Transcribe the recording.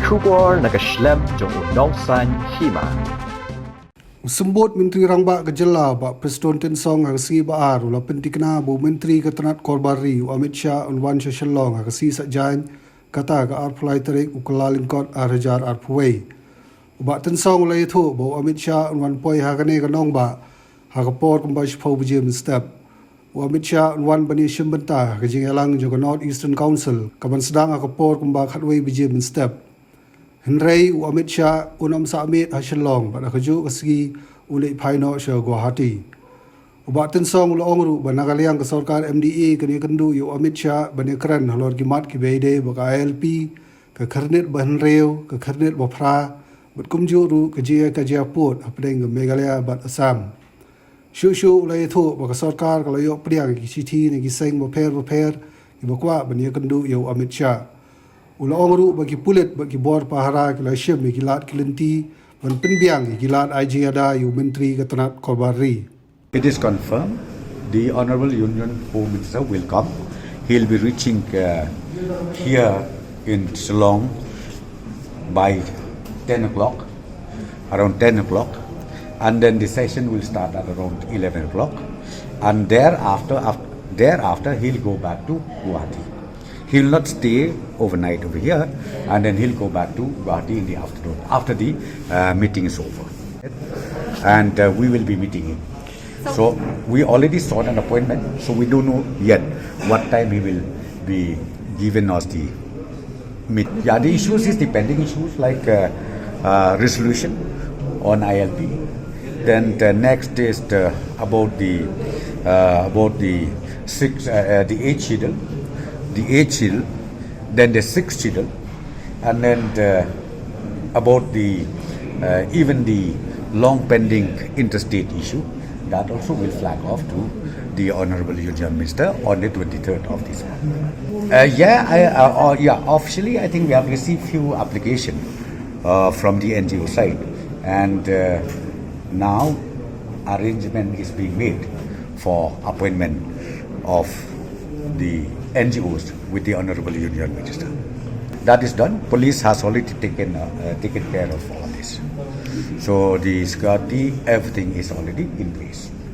Kubor nakaslem jong unongsan hima. Sembut Menteri Rangba Kejela Pak Preston Tensong Agasi Baar Ula Pentikna Bu Menteri Ketenat Korbari Amit Shah Unwan Shashalong Agasi Sakjain Kata Ke Arpulai Terik Ukala Lingkot Arajar Arpuwei Ubak Tensong Ula Itu Bu Amit Shah Unwan Poi Hagane Kanong Ba Hagapor Kumbash Pau Bujim Step Amit Shah Unwan Bani Shimbenta Kejing Elang Juga North Eastern Council Kaban Sedang Hagapor Kumba Khatwei Bujim Step Henry Amit Shah Unam Samit Hashalong pada keju kesegi ulik Paino Syah Guwahati. Ubat Tensong Ula Ongru Banagaliang ke Sarkar MDA kini kendu yu Amit Shah bani keren halor gimat ki beide baka ILP ke kernit bahan reu ke kernit bapra bat kumjuru ke jia ke jia put apdeng ke Meghalaya bat Assam. Syu ulai itu baka Sarkar kalau yu priang ki citi ni ki seng baper ki bakwa bani kendu yu Amit Shah. Ula ongru bagi pulit bagi bor pahara kila syem gilat kilinti ban penbiang gilat IG ada yu Menteri Ketenat Korbari. It is confirmed the Honorable Union Home Minister will come. He'll be reaching here in Shillong by 10 o'clock, around 10 o'clock, and then the session will start at around 11 o'clock, and thereafter he'll go back to Guwahati. He will not stay overnight over here, and then he'll go back to Guwahati in the afternoon after the meeting is over. And we will be meeting him. So we already sought an appointment, so we don't know yet what time he will be given us the meet. Yeah, the issues is the pending issues like resolution on ILP. Then the next is about the 8th schedule. The 8th schedule, then the 6th schedule, and then about the even the long pending interstate issue that also will flag off to the Honorable Union Minister on the 23rd of this month. Officially I think we have received few applications from the NGO side, and now arrangement is being made for appointment of the NGOs with the Honorable Union Minister. That is done. Police has already taken care of all this. So the security, everything is already in place.